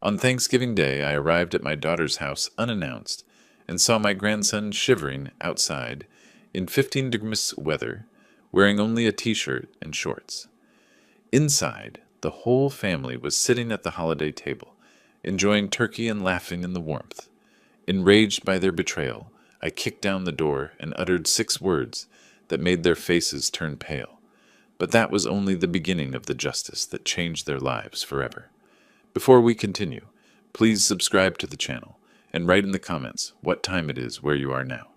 On Thanksgiving Day, I arrived at my daughter's house unannounced and saw my grandson shivering outside in 15-degree weather, wearing only a t-shirt and shorts. Inside, the whole family was sitting at the holiday table, enjoying turkey and laughing in the warmth. Enraged by their betrayal, I kicked down the door and uttered 6 words that made their faces turn pale. But that was only the beginning of the justice that changed their lives forever. Before we continue, please subscribe to the channel and write in the comments what time it is where you are now.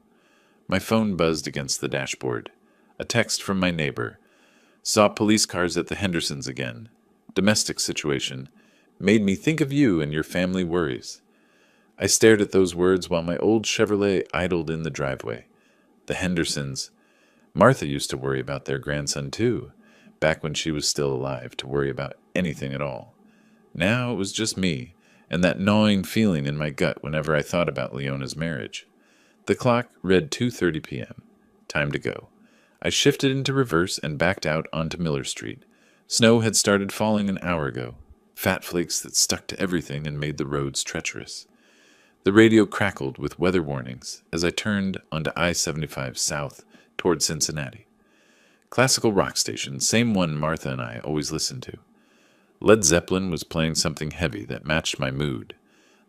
My phone buzzed against the dashboard. A text from my neighbor. Saw police cars at the Hendersons again. Domestic situation. Made me think of you and your family worries. I stared at those words while my old Chevrolet idled in the driveway. The Hendersons. Martha used to worry about their grandson too, back when she was still alive, to worry about anything at all. Now it was just me, and that gnawing feeling in my gut whenever I thought about Leona's marriage. The clock read 2:30 p.m. Time to go. I shifted into reverse and backed out onto Miller Street. Snow had started falling an hour ago, fat flakes that stuck to everything and made the roads treacherous. The radio crackled with weather warnings as I turned onto I-75 south toward Cincinnati. Classical rock station, same one Martha and I always listened to. Led Zeppelin was playing something heavy that matched my mood.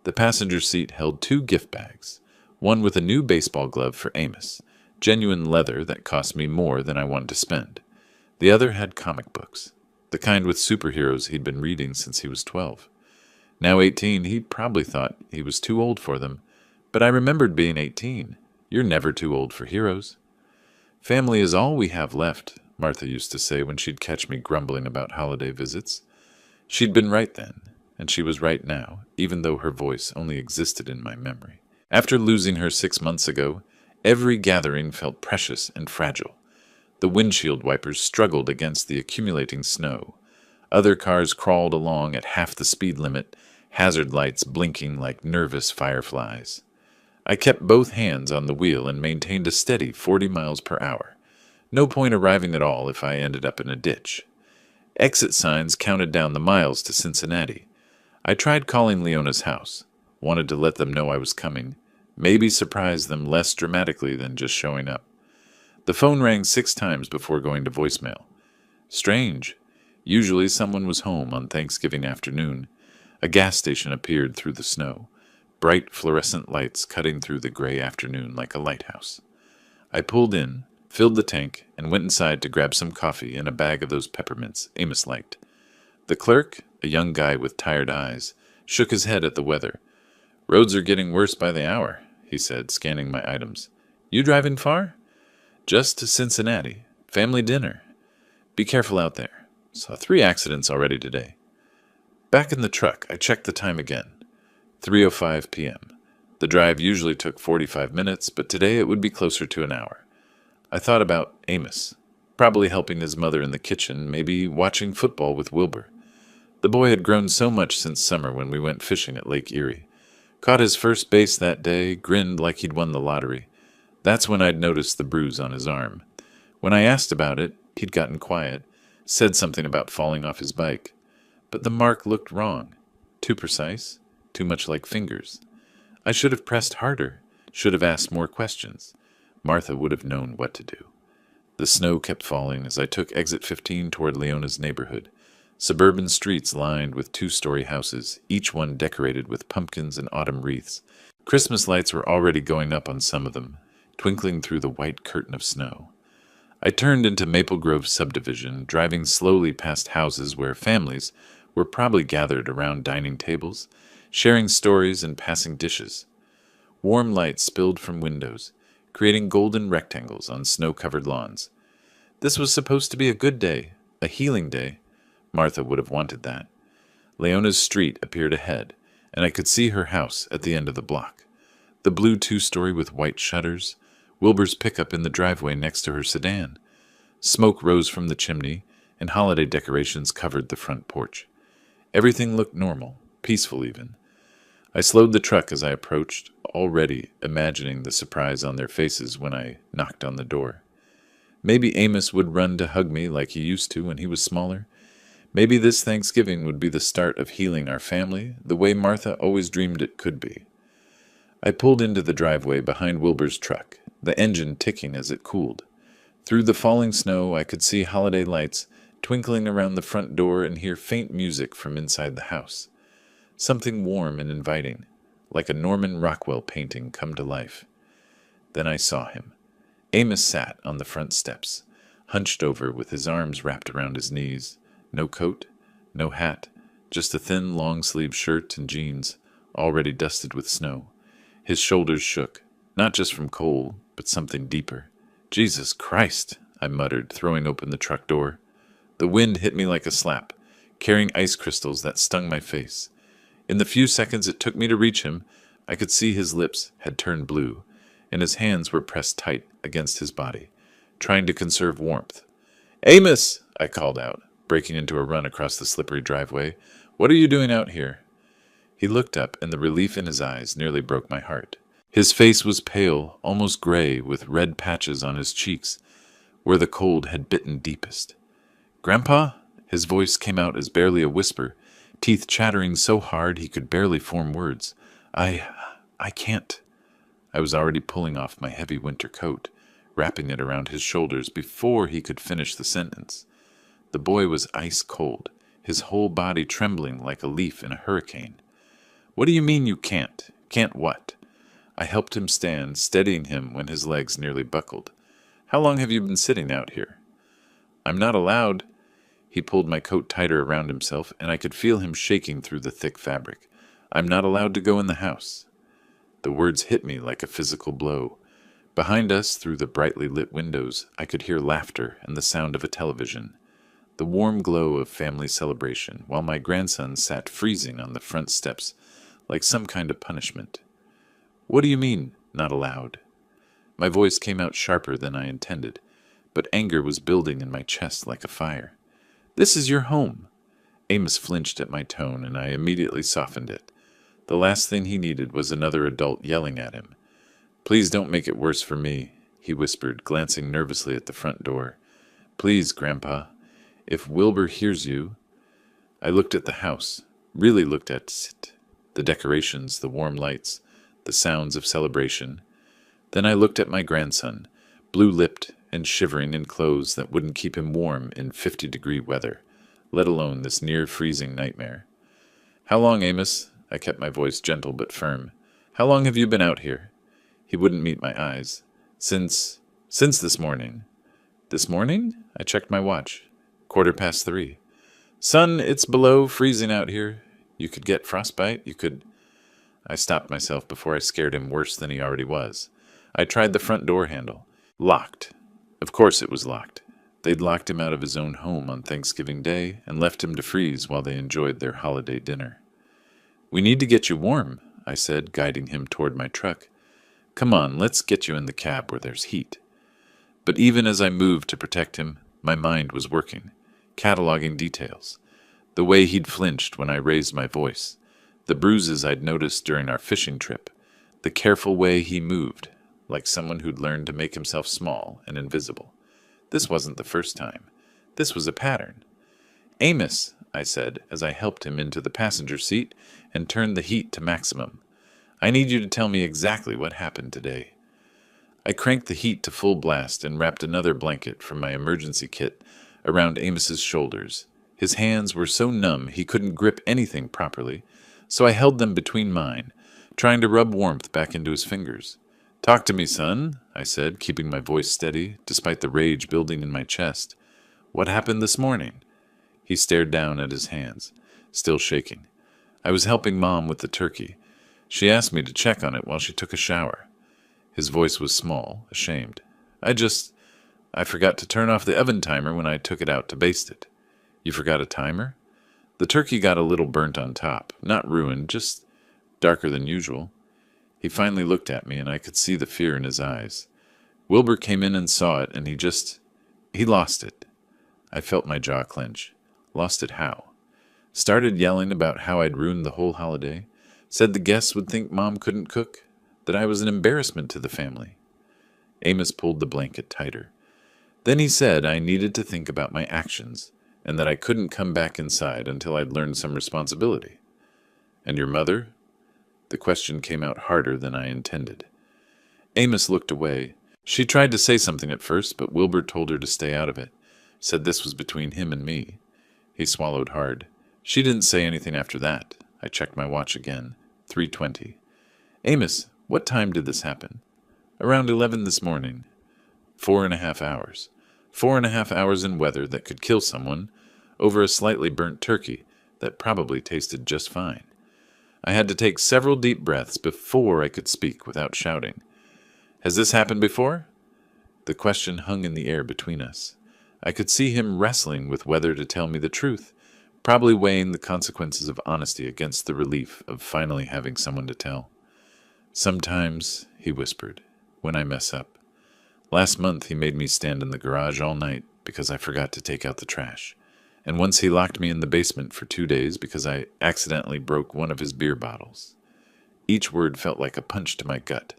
The passenger seat held 2 gift bags, one with a new baseball glove for Amos, genuine leather that cost me more than I wanted to spend. The other had comic books, the kind with superheroes he'd been reading since he was 12. Now 18, he probably thought he was too old for them, but I remembered being 18. You're never too old for heroes. Family is all we have left, Martha used to say when she'd catch me grumbling about holiday visits. She'd been right then, and she was right now, even though her voice only existed in my memory. After losing her 6 months ago, every gathering felt precious and fragile. The windshield wipers struggled against the accumulating snow. Other cars crawled along at half the speed limit, hazard lights blinking like nervous fireflies. I kept both hands on the wheel and maintained a steady 40 miles per hour. No point arriving at all if I ended up in a ditch. Exit signs counted down the miles to Cincinnati. I tried calling Leona's house, wanted to let them know I was coming, maybe surprise them less dramatically than just showing up. The phone rang 6 times before going to voicemail. Strange. Usually someone was home on Thanksgiving afternoon. A gas station appeared through the snow, bright fluorescent lights cutting through the gray afternoon like a lighthouse. I pulled in, filled the tank, and went inside to grab some coffee and a bag of those peppermints Amos liked. The clerk, a young guy with tired eyes, shook his head at the weather. "Roads are getting worse by the hour," he said, scanning my items. "You driving far?" "Just to Cincinnati. Family dinner. Be careful out there. Saw 3 accidents already today." Back in the truck, I checked the time again. 3:05 p.m. The drive usually took 45 minutes, but today it would be closer to an hour. I thought about Amos, probably helping his mother in the kitchen, maybe watching football with Wilbur. The boy had grown so much since summer when we went fishing at Lake Erie. Caught his first base that day, grinned like he'd won the lottery. That's when I'd noticed the bruise on his arm. When I asked about it, he'd gotten quiet, said something about falling off his bike. But the mark looked wrong. Too precise, too much like fingers. I should have pressed harder, should have asked more questions. Martha would have known what to do. The snow kept falling as I took exit 15 toward Leona's neighborhood. Suburban streets lined with 2-story houses, each one decorated with pumpkins and autumn wreaths. Christmas lights were already going up on some of them, twinkling through the white curtain of snow. I turned into Maple Grove subdivision, driving slowly past houses where families were probably gathered around dining tables, sharing stories and passing dishes. Warm light spilled from windows, creating golden rectangles on snow-covered lawns. This was supposed to be a good day, a healing day. Martha would have wanted that. Leona's street appeared ahead, and I could see her house at the end of the block. The blue 2-story with white shutters, Wilbur's pickup in the driveway next to her sedan. Smoke rose from the chimney, and holiday decorations covered the front porch. Everything looked normal, peaceful even. I slowed the truck as I approached, already imagining the surprise on their faces when I knocked on the door. Maybe Amos would run to hug me like he used to when he was smaller. Maybe this Thanksgiving would be the start of healing our family the way Martha always dreamed it could be. I pulled into the driveway behind Wilbur's truck, the engine ticking as it cooled. Through the falling snow, I could see holiday lights twinkling around the front door and hear faint music from inside the house. Something warm and inviting, like a Norman Rockwell painting come to life. Then I saw him. Amos sat on the front steps, hunched over with his arms wrapped around his knees. No coat, no hat, just a thin long-sleeved shirt and jeans, already dusted with snow. His shoulders shook, not just from cold, but something deeper. "Jesus Christ," I muttered, throwing open the truck door. The wind hit me like a slap, carrying ice crystals that stung my face. In the few seconds it took me to reach him, I could see his lips had turned blue, and his hands were pressed tight against his body, trying to conserve warmth. "Amos!" I called out, breaking into a run across the slippery driveway. "What are you doing out here?" He looked up, and the relief in his eyes nearly broke my heart. His face was pale, almost gray, with red patches on his cheeks, where the cold had bitten deepest. "Grandpa?" His voice came out as barely a whisper, teeth chattering so hard he could barely form words. I can't." I was already pulling off my heavy winter coat, wrapping it around his shoulders before he could finish the sentence. The boy was ice cold, his whole body trembling like a leaf in a hurricane. "What do you mean you can't? Can't what?" I helped him stand, steadying him when his legs nearly buckled. "How long have you been sitting out here?" "I'm not allowed." He pulled my coat tighter around himself, and I could feel him shaking through the thick fabric. "I'm not allowed to go in the house." The words hit me like a physical blow. Behind us, through the brightly lit windows, I could hear laughter and the sound of a television. The warm glow of family celebration, while my grandson sat freezing on the front steps, like some kind of punishment. "What do you mean, not allowed?" My voice came out sharper than I intended, but anger was building in my chest like a fire. "This is your home." Amos flinched at my tone, and I immediately softened it. The last thing he needed was another adult yelling at him. "Please don't make it worse for me," he whispered, glancing nervously at the front door. "Please, Grandpa. If Wilbur hears you—" I looked at the house, really looked at it, the decorations, the warm lights, the sounds of celebration. Then I looked at my grandson, blue-lipped and shivering in clothes that wouldn't keep him warm in 50-degree weather, let alone this near-freezing nightmare. "How long, Amos?" I kept my voice gentle but firm. "How long have you been out here?" He wouldn't meet my eyes. Since this morning." "This morning?" I checked my watch. 3:15. "Son, it's below freezing out here. You could get frostbite, you could—" I stopped myself before I scared him worse than he already was. I tried the front door handle. Locked. Of course it was locked. They'd locked him out of his own home on Thanksgiving Day and left him to freeze while they enjoyed their holiday dinner. "We need to get you warm," I said, guiding him toward my truck. "Come on, let's get you in the cab where there's heat." But even as I moved to protect him, my mind was working, cataloging details. The way he'd flinched when I raised my voice, the bruises I'd noticed during our fishing trip, the careful way he moved, like someone who'd learned to make himself small and invisible. This wasn't the first time. This was a pattern. "Amos," I said as I helped him into the passenger seat and turned the heat to maximum, "I need you to tell me exactly what happened today." I cranked the heat to full blast and wrapped another blanket from my emergency kit around Amos's shoulders. His hands were so numb he couldn't grip anything properly, so I held them between mine, trying to rub warmth back into his fingers. "Talk to me, son," I said, keeping my voice steady, despite the rage building in my chest. "What happened this morning?" He stared down at his hands, still shaking. "I was helping Mom with the turkey. She asked me to check on it while she took a shower." His voice was small, ashamed. I forgot to turn off the oven timer when I took it out to baste it." "You forgot a timer?" "The turkey got a little burnt on top. Not ruined, just darker than usual." He finally looked at me, and I could see the fear in his eyes. "Wilbur came in and saw it, and he lost it." I felt my jaw clench. Lost it how? Started yelling about how I'd ruined the whole holiday. Said the guests would think Mom couldn't cook. That I was an embarrassment to the family. Amos pulled the blanket tighter. Then he said I needed to think about my actions and that I couldn't come back inside until I'd learned some responsibility. And your mother? The question came out harder than I intended. Amos looked away. She tried to say something at first, but Wilbur told her to stay out of it, said this was between him and me. He swallowed hard. She didn't say anything after that. I checked my watch again. 3:20. Amos, what time did this happen? Around 11 this morning. 4.5 hours. 4.5 hours in weather that could kill someone, over a slightly burnt turkey that probably tasted just fine. I had to take several deep breaths before I could speak without shouting. Has this happened before? The question hung in the air between us. I could see him wrestling with whether to tell me the truth, probably weighing the consequences of honesty against the relief of finally having someone to tell. Sometimes, he whispered, when I mess up. Last month he made me stand in the garage all night because I forgot to take out the trash. And once he locked me in the basement for 2 days because I accidentally broke one of his beer bottles. Each word felt like a punch to my gut.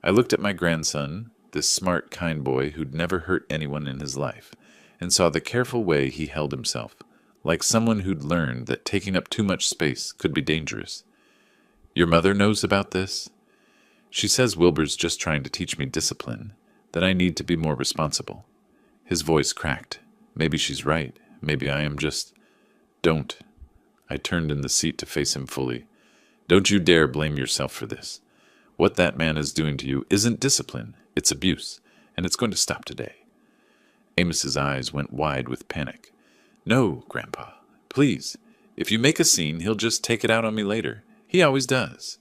I looked at my grandson, this smart, kind boy who'd never hurt anyone in his life, and saw the careful way he held himself, like someone who'd learned that taking up too much space could be dangerous. Your mother knows about this? She says Wilbur's just trying to teach me discipline, that I need to be more responsible. His voice cracked. Maybe she's right. Maybe I am just... Don't. I turned in the seat to face him fully. Don't you dare blame yourself for this. What that man is doing to you isn't discipline. It's abuse, and it's going to stop today. Amos's eyes went wide with panic. No, Grandpa. Please. If you make a scene, he'll just take it out on me later. He always does.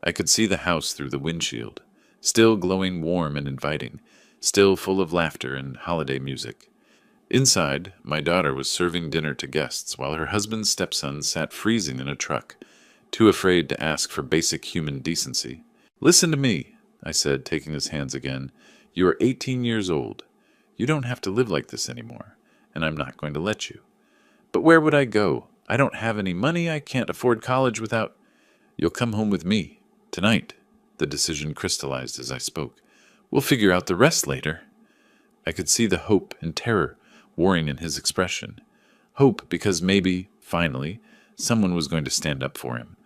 I could see the house through the windshield, still glowing warm and inviting, still full of laughter and holiday music. Inside, my daughter was serving dinner to guests while her husband's stepson sat freezing in a truck, too afraid to ask for basic human decency. Listen to me, I said, taking his hands again. You are 18 years old. You don't have to live like this anymore, and I'm not going to let you. But where would I go? I don't have any money. I can't afford college without... You'll come home with me. Tonight. The decision crystallized as I spoke. We'll figure out the rest later. I could see the hope and terror warring in his expression. Hope because maybe, finally, someone was going to stand up for him.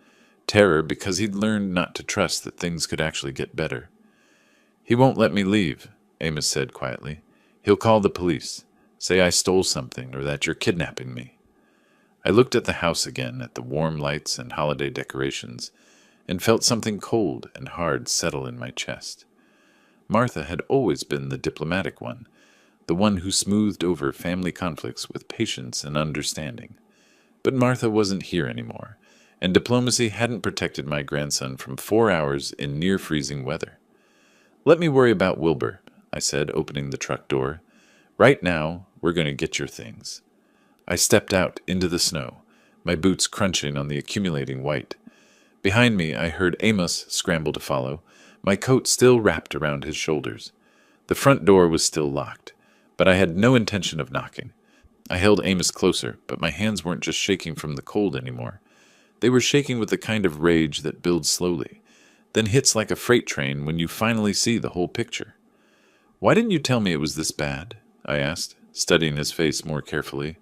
Terror because he'd learned not to trust that things could actually get better. He won't let me leave, Amos said quietly. He'll call the police, say I stole something or that you're kidnapping me. I looked at the house again, at the warm lights and holiday decorations, and felt something cold and hard settle in my chest. Martha had always been the diplomatic one, the one who smoothed over family conflicts with patience and understanding. But Martha wasn't here anymore, and diplomacy hadn't protected my grandson from 4 hours in near-freezing weather. Let me worry about Wilbur, I said, opening the truck door. Right now, we're going to get your things. I stepped out into the snow, my boots crunching on the accumulating white. Behind me, I heard Amos scramble to follow, my coat still wrapped around his shoulders. The front door was still locked, but I had no intention of knocking. I held Amos closer, but my hands weren't just shaking from the cold anymore. They were shaking with the kind of rage that builds slowly, then hits like a freight train when you finally see the whole picture. Why didn't you tell me it was this bad? I asked, studying his face more carefully.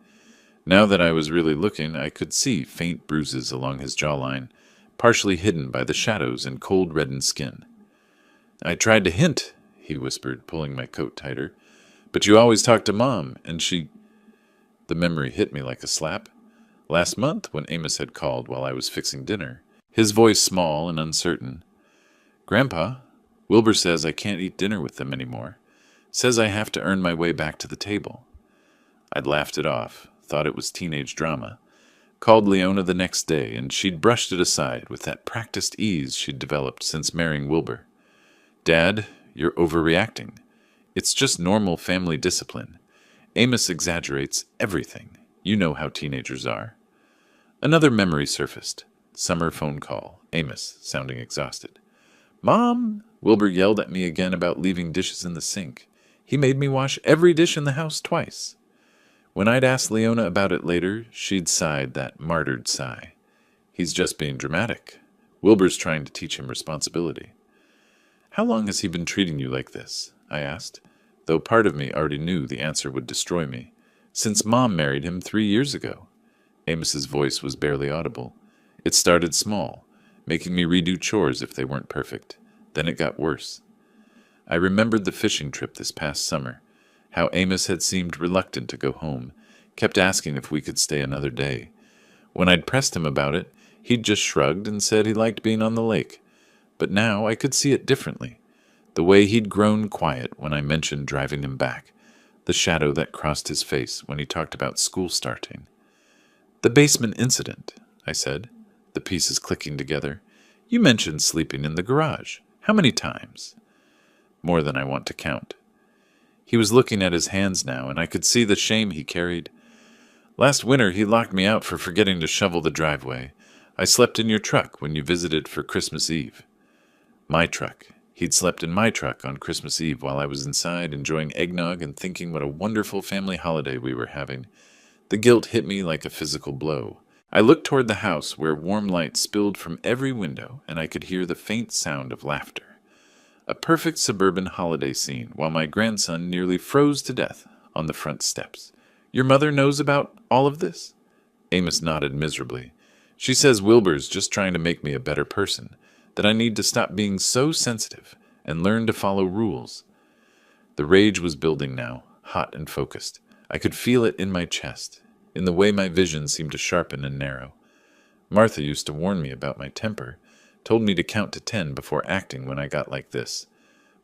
Now that I was really looking, I could see faint bruises along his jawline, partially hidden by the shadows and cold reddened skin. I tried to hint, he whispered, pulling my coat tighter. But you always talk to Mom, and she... The memory hit me like a slap. Last month, when Amos had called while I was fixing dinner, his voice small and uncertain. Grandpa, Wilbur says I can't eat dinner with them anymore. Says I have to earn my way back to the table. I'd laughed it off, thought it was teenage drama. Called Leona the next day, and she'd brushed it aside with that practiced ease she'd developed since marrying Wilbur. Dad, you're overreacting. It's just normal family discipline. Amos exaggerates everything. You know how teenagers are. Another memory surfaced. Summer phone call. Amos, sounding exhausted. Mom! Wilbur yelled at me again about leaving dishes in the sink. He made me wash every dish in the house twice. When I'd asked Leona about it later, she'd sighed that martyred sigh. He's just being dramatic. Wilbur's trying to teach him responsibility. How long has he been treating you like this? I asked, though part of me already knew the answer would destroy me. Since Mom married him 3 years ago. Amos's voice was barely audible. It started small, making me redo chores if they weren't perfect. Then it got worse. I remembered the fishing trip this past summer, how Amos had seemed reluctant to go home, kept asking if we could stay another day. When I'd pressed him about it, he'd just shrugged and said he liked being on the lake. But now I could see it differently. The way he'd grown quiet when I mentioned driving him back, the shadow that crossed his face when he talked about school starting. "The basement incident," I said, the pieces clicking together. "You mentioned sleeping in the garage. How many times?" "More than I want to count." He was looking at his hands now, and I could see the shame he carried. "Last winter he locked me out for forgetting to shovel the driveway. I slept in your truck when you visited for Christmas Eve." My truck. He'd slept in my truck on Christmas Eve while I was inside enjoying eggnog and thinking what a wonderful family holiday we were having. The guilt hit me like a physical blow. I looked toward the house where warm light spilled from every window and I could hear the faint sound of laughter. A perfect suburban holiday scene while my grandson nearly froze to death on the front steps. "Your mother knows about all of this?" Amos nodded miserably. "She says Wilbur's just trying to make me a better person, that I need to stop being so sensitive and learn to follow rules." The rage was building now, hot and focused. I could feel it in my chest, in the way my vision seemed to sharpen and narrow. Martha used to warn me about my temper, told me to count to 10 before acting when I got like this.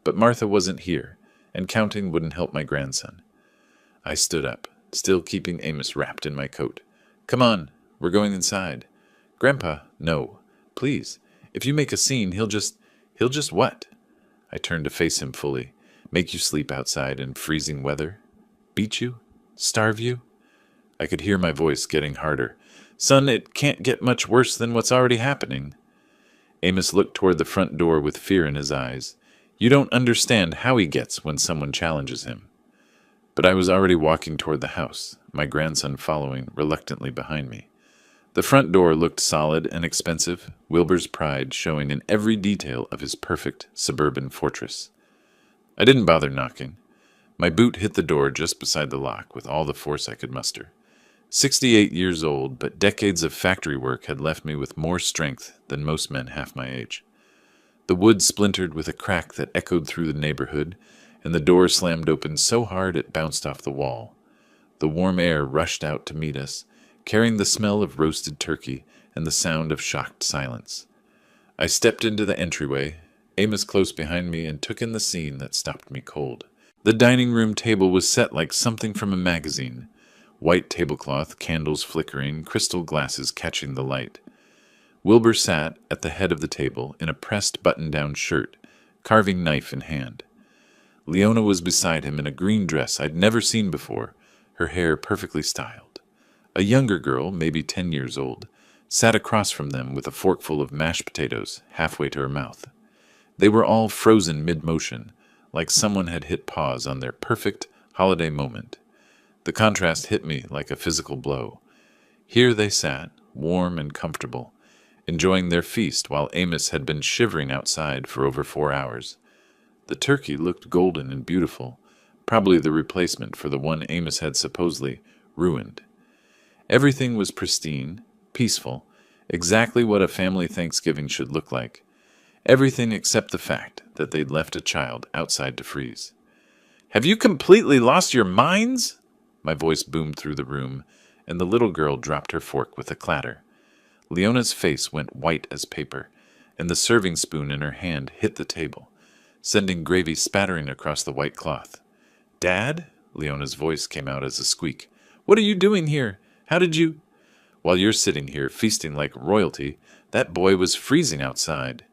But Martha wasn't here, and counting wouldn't help my grandson. I stood up, still keeping Amos wrapped in my coat. "Come on, we're going inside." "Grandpa, no. Please. If you make a scene, he'll just what?" I turned to face him fully. "Make you sleep outside in freezing weather? Beat you? Starve you?" I could hear my voice getting harder. "Son, it can't get much worse than what's already happening." Amos looked toward the front door with fear in his eyes. You don't understand how he gets when someone challenges him. But I was already walking toward the house, my grandson following reluctantly behind me. The front door looked solid and expensive, Wilbur's pride showing in every detail of his perfect suburban fortress. I didn't bother knocking. My boot hit the door just beside the lock with all the force I could muster. 68 years old, but decades of factory work had left me with more strength than most men half my age. The wood splintered with a crack that echoed through the neighborhood, and the door slammed open so hard it bounced off the wall. The warm air rushed out to meet us, carrying the smell of roasted turkey and the sound of shocked silence. I stepped into the entryway, Amos close behind me, and took in the scene that stopped me cold. The dining room table was set like something from a magazine. White tablecloth, candles flickering, crystal glasses catching the light. Wilbur sat at the head of the table in a pressed button-down shirt, carving knife in hand. Leona was beside him in a green dress I'd never seen before, her hair perfectly styled. A younger girl, maybe 10 years old, sat across from them with a forkful of mashed potatoes halfway to her mouth. They were all frozen mid-motion, like someone had hit pause on their perfect holiday moment. The contrast hit me like a physical blow. Here they sat, warm and comfortable, enjoying their feast while Amos had been shivering outside for over 4 hours. The turkey looked golden and beautiful, probably the replacement for the one Amos had supposedly ruined. Everything was pristine, peaceful, exactly what a family Thanksgiving should look like. Everything except the fact that they'd left a child outside to freeze. "Have you completely lost your minds?" My voice boomed through the room, and the little girl dropped her fork with a clatter. Leona's face went white as paper, and the serving spoon in her hand hit the table, sending gravy spattering across the white cloth. "Dad?" Leona's voice came out as a squeak. "What are you doing here? How did you—" "While you're sitting here feasting like royalty, that boy was freezing outside."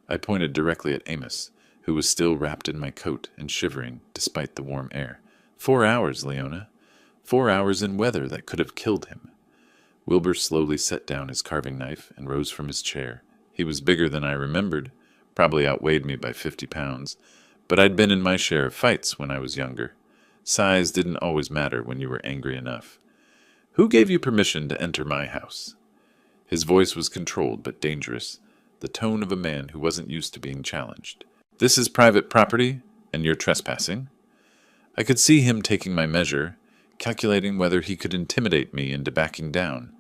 I pointed directly at Amos, who was still wrapped in my coat and shivering despite the warm air. 4 hours, Leona. 4 hours in weather that could have killed him. Wilbur slowly set down his carving knife and rose from his chair. He was bigger than I remembered, probably outweighed me by 50 pounds, but I'd been in my share of fights when I was younger. Size didn't always matter when you were angry enough. "Who gave you permission to enter my house?" His voice was controlled but dangerous, the tone of a man who wasn't used to being challenged. "This is private property, and you're trespassing." I could see him taking my measure, calculating whether he could intimidate me into backing down.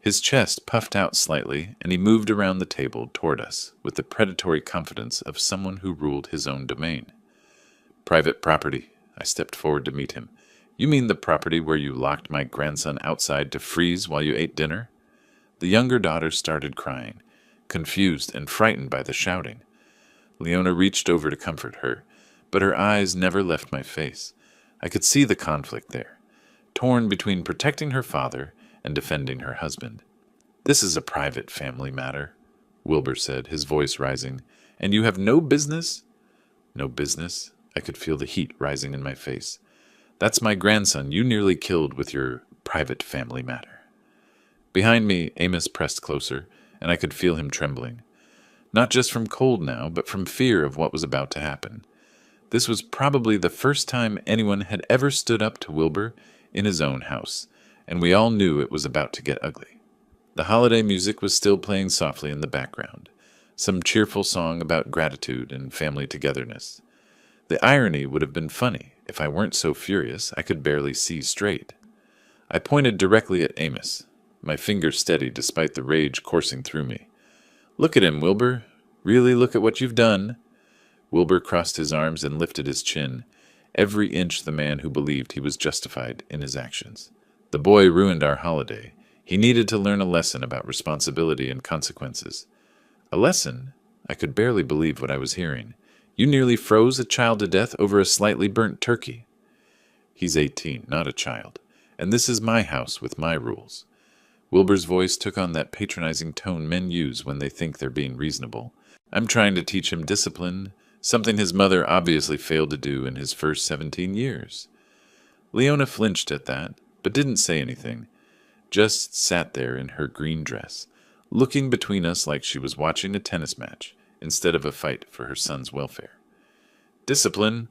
His chest puffed out slightly, and he moved around the table toward us with the predatory confidence of someone who ruled his own domain. "Private property." I stepped forward to meet him. "You mean the property where you locked my grandson outside to freeze while you ate dinner?" The younger daughter started crying, confused and frightened by the shouting. Leona reached over to comfort her, but her eyes never left my face. I could see the conflict there, torn between protecting her father and defending her husband. "This is a private family matter," Wilbur said, his voice rising. "And you have no business—" "No business?" I could feel the heat rising in my face. "That's my grandson you nearly killed with your private family matter." Behind me, Amos pressed closer, and I could feel him trembling. Not just from cold now, but from fear of what was about to happen. This was probably the first time anyone had ever stood up to Wilbur in his own house, and we all knew it was about to get ugly. The holiday music was still playing softly in the background, some cheerful song about gratitude and family togetherness. The irony would have been funny if I weren't so furious I could barely see straight. I pointed directly at Amos, my finger steady despite the rage coursing through me. "Look at him, Wilbur. Really look at what you've done." Wilbur crossed his arms and lifted his chin, every inch the man who believed he was justified in his actions. "The boy ruined our holiday. He needed to learn a lesson about responsibility and consequences." "A lesson?" I could barely believe what I was hearing. "You nearly froze a child to death over a slightly burnt turkey." "He's 18, not a child, and this is my house with my rules." Wilbur's voice took on that patronizing tone men use when they think they're being reasonable. "I'm trying to teach him discipline, something his mother obviously failed to do in his first 17 years. Leona flinched at that, but didn't say anything, just sat there in her green dress, looking between us like she was watching a tennis match instead of a fight for her son's welfare. "Discipline?"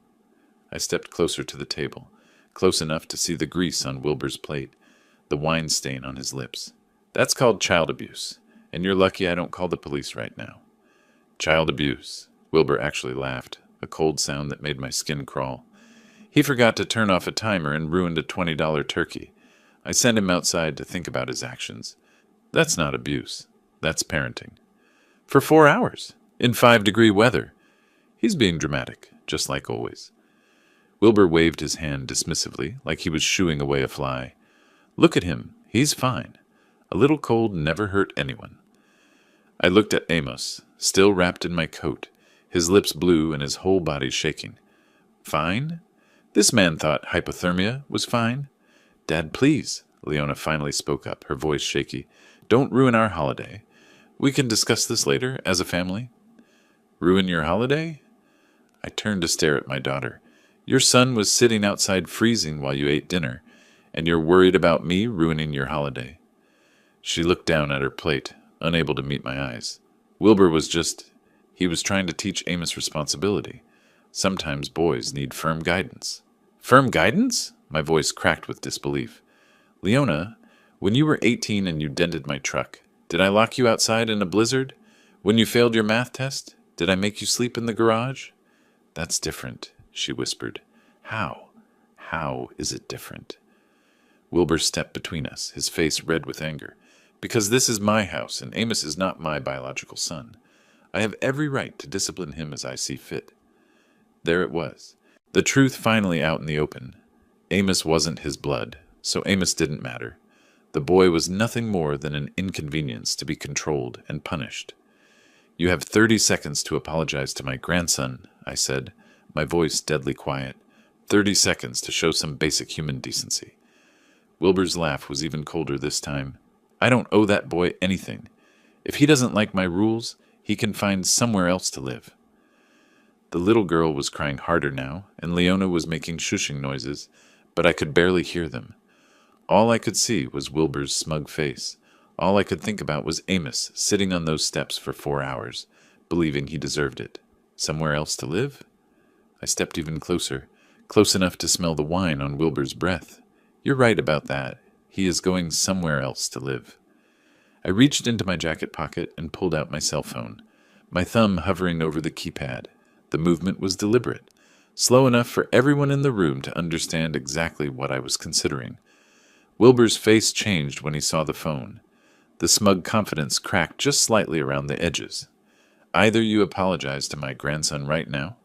I stepped closer to the table, close enough to see the grease on Wilbur's plate, the wine stain on his lips. "That's called child abuse, and you're lucky I don't call the police right now." "Child abuse." Wilbur actually laughed, a cold sound that made my skin crawl. "He forgot to turn off a timer and ruined a $20 turkey. I sent him outside to think about his actions. That's not abuse. That's parenting. For 4 hours, in 5-degree weather. He's being dramatic, just like always." Wilbur waved his hand dismissively, like he was shooing away a fly. "Look at him. He's fine. A little cold never hurt anyone." I looked at Amos, still wrapped in my coat, his lips blue and his whole body shaking. Fine? This man thought hypothermia was fine. "Dad, please," Leona finally spoke up, her voice shaky. "Don't ruin our holiday. We can discuss this later, as a family." "Ruin your holiday?" I turned to stare at my daughter. "Your son was sitting outside freezing while you ate dinner, and you're worried about me ruining your holiday." She looked down at her plate, unable to meet my eyes. Wilbur was he was trying to teach Amos responsibility. Sometimes boys need firm guidance. "Firm guidance?" My voice cracked with disbelief. "Leona, when you were 18 and you dented my truck, did I lock you outside in a blizzard? When you failed your math test, did I make you sleep in the garage?" "That's different," she whispered. "How? How is it different?" Wilbur stepped between us, his face red with anger. "Because this is my house, and Amos is not my biological son. I have every right to discipline him as I see fit." There it was, the truth finally out in the open. Amos wasn't his blood, so Amos didn't matter. The boy was nothing more than an inconvenience to be controlled and punished. "You have 30 seconds to apologize to my grandson," I said, my voice deadly quiet. 30 seconds to show some basic human decency. Wilbur's laugh was even colder this time. "I don't owe that boy anything. If he doesn't like my rules, he can find somewhere else to live." The little girl was crying harder now, and Leona was making shushing noises, but I could barely hear them. All I could see was Wilbur's smug face. All I could think about was Amos sitting on those steps for 4 hours, believing he deserved it. Somewhere else to live? I stepped even closer, close enough to smell the wine on Wilbur's breath. "You're right about that. He is going somewhere else to live." I reached into my jacket pocket and pulled out my cell phone, my thumb hovering over the keypad. The movement was deliberate. slow enough for everyone in the room to understand exactly what I was considering. Wilbur's face changed when he saw the phone. The smug confidence cracked just slightly around the edges. "Either you apologize to my grandson right now,"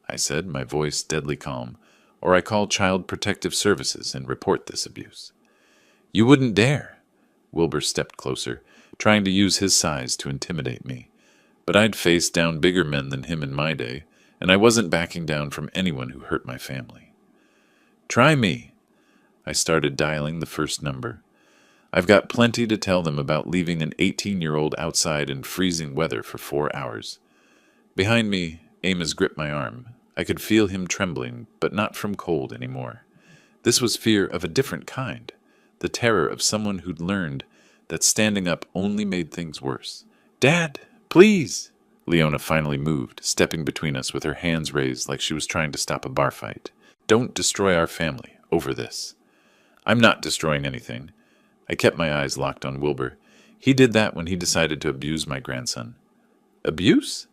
I said, my voice deadly calm, "or I call Child Protective Services and report this abuse." "You wouldn't dare." Wilbur stepped closer, trying to use his size to intimidate me. But I'd faced down bigger men than him in my day, and I wasn't backing down from anyone who hurt my family. "Try me." I started dialing the first number. "I've got plenty to tell them about leaving an 18-year-old outside in freezing weather for 4 hours. Behind me, Amos gripped my arm. I could feel him trembling, but not from cold anymore. This was fear of a different kind, the terror of someone who'd learned that standing up only made things worse. "Dad, please!" Leona finally moved, stepping between us with her hands raised like she was trying to stop a bar fight. "Don't destroy our family over this." "I'm not destroying anything." I kept my eyes locked on Wilbur. "He did that when he decided to abuse my grandson." "Abuse?"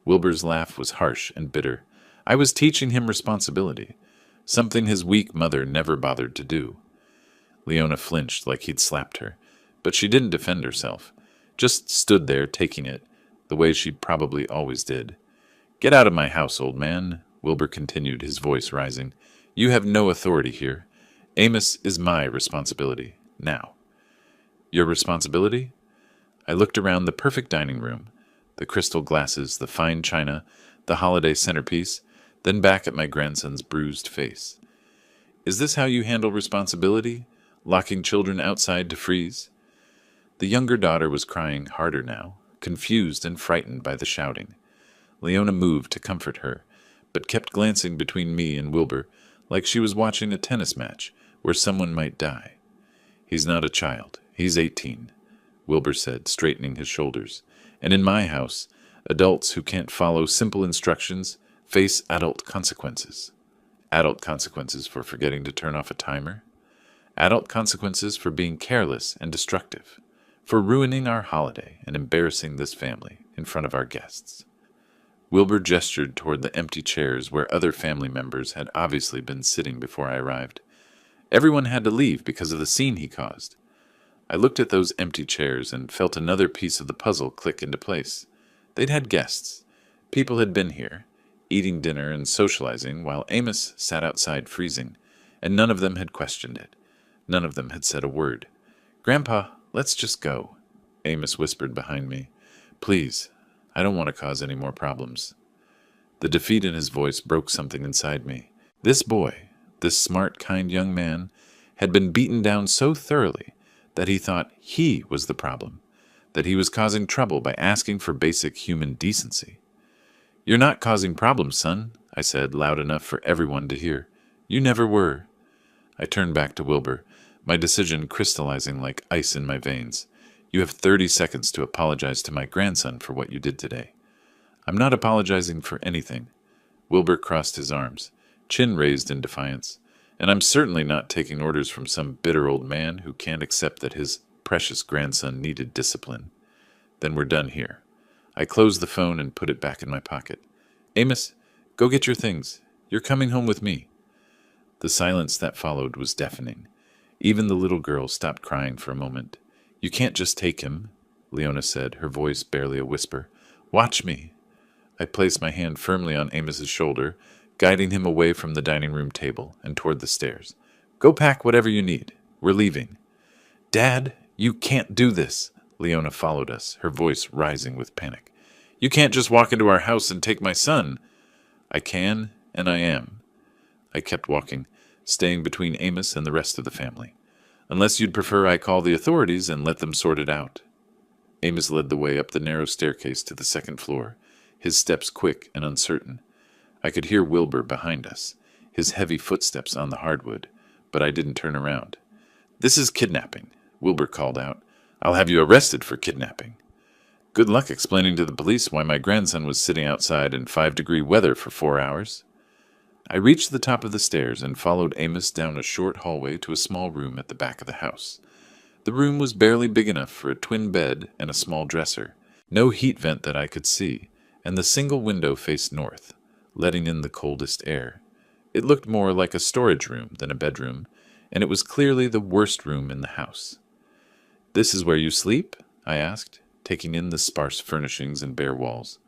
Wilbur's laugh was harsh and bitter. "I was teaching him responsibility, something his weak mother never bothered to do." Leona flinched like he'd slapped her, but she didn't defend herself, just stood there taking it, the way she probably always did. "Get out of my house, old man," Wilbur continued, his voice rising. "You have no authority here. Amos is my responsibility, now." "Your responsibility?" I looked around the perfect dining room, the crystal glasses, the fine china, the holiday centerpiece, then back at my grandson's bruised face. "Is this how you handle responsibility? Locking children outside to freeze?" The younger daughter was crying harder now, confused and frightened by the shouting. Leona moved to comfort her, but kept glancing between me and Wilbur like she was watching a tennis match where someone might die. "He's not a child. He's 18, Wilbur said, straightening his shoulders. "And in my house, adults who can't follow simple instructions face adult consequences." Adult consequences for forgetting to turn off a timer? Adult consequences for being careless and destructive, for ruining our holiday and embarrassing this family in front of our guests. Wilbur gestured toward the empty chairs where other family members had obviously been sitting before I arrived. Everyone had to leave because of the scene he caused. I looked at those empty chairs and felt another piece of the puzzle click into place. They'd had guests. People had been here, eating dinner and socializing while Amos sat outside freezing, and none of them had questioned it. None of them had said a word. "Grandpa, let's just go," Amos whispered behind me. "Please, I don't want to cause any more problems." The defeat in his voice broke something inside me. This boy, this smart, kind young man, had been beaten down so thoroughly that he thought he was the problem, that he was causing trouble by asking for basic human decency. "You're not causing problems, son," I said, loud enough for everyone to hear. "You never were." I turned back to Wilbur, my decision crystallizing like ice in my veins. "You have 30 seconds to apologize to my grandson for what you did today." "I'm not apologizing for anything." Wilbur crossed his arms, chin raised in defiance. "And I'm certainly not taking orders from some bitter old man who can't accept that his precious grandson needed discipline." "Then we're done here." I closed the phone and put it back in my pocket. "Amos, go get your things. You're coming home with me." The silence that followed was deafening. Even the little girl stopped crying for a moment. "You can't just take him," Leona said, her voice barely a whisper. "Watch me." I placed my hand firmly on Amos's shoulder, guiding him away from the dining room table and toward the stairs. "Go pack whatever you need. We're leaving." "Dad, you can't do this." Leona followed us, her voice rising with panic. "You can't just walk into our house and take my son." "I can, and I am." I kept walking, staying between Amos and the rest of the family. "Unless you'd prefer I call the authorities and let them sort it out." Amos led the way up the narrow staircase to the second floor, his steps quick and uncertain. I could hear Wilbur behind us, his heavy footsteps on the hardwood, but I didn't turn around. "This is kidnapping," Wilbur called out. "I'll have you arrested for kidnapping." "Good luck explaining to the police why my grandson was sitting outside in 5-degree weather for 4 hours. I reached the top of the stairs and followed Amos down a short hallway to a small room at the back of the house. The room was barely big enough for a twin bed and a small dresser, no heat vent that I could see, and the single window faced north, letting in the coldest air. It looked more like a storage room than a bedroom, and it was clearly the worst room in the house. "This is where you sleep?" I asked, taking in the sparse furnishings and bare walls.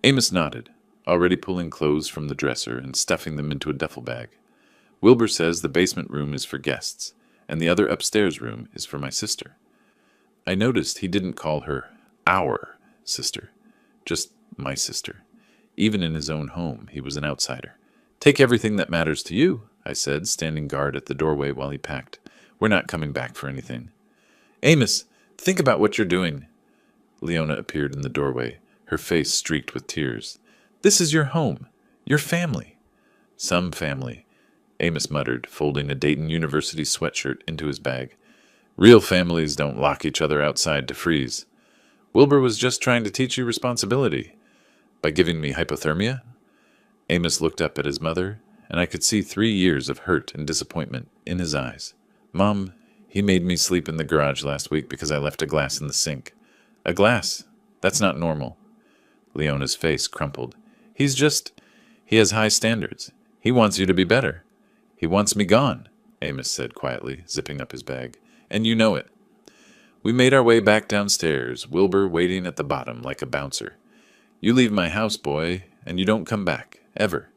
Amos nodded, already pulling clothes from the dresser and stuffing them into a duffel bag. "Wilbur says the basement room is for guests, and the other upstairs room is for my sister." I noticed he didn't call her our sister, just my sister. Even in his own home, he was an outsider. "Take everything that matters to you," I said, standing guard at the doorway while he packed. "We're not coming back for anything." "Amos, think about what you're doing." Leona appeared in the doorway, her face streaked with tears. "This is your home, your family." "Some family," Amos muttered, folding a Dayton University sweatshirt into his bag. "Real families don't lock each other outside to freeze. Wilbur was just trying to teach you responsibility. By giving me hypothermia?" Amos looked up at his mother, and I could see 3 years of hurt and disappointment in his eyes. "Mom, he made me sleep in the garage last week because I left a glass in the sink." "A glass? That's not normal." Leona's face crumpled. He has high standards. He wants you to be better." "He wants me gone," Amos said quietly, zipping up his bag. "And you know it." We made our way back downstairs, Wilbur waiting at the bottom like a bouncer. "You leave my house, boy, and you don't come back, ever."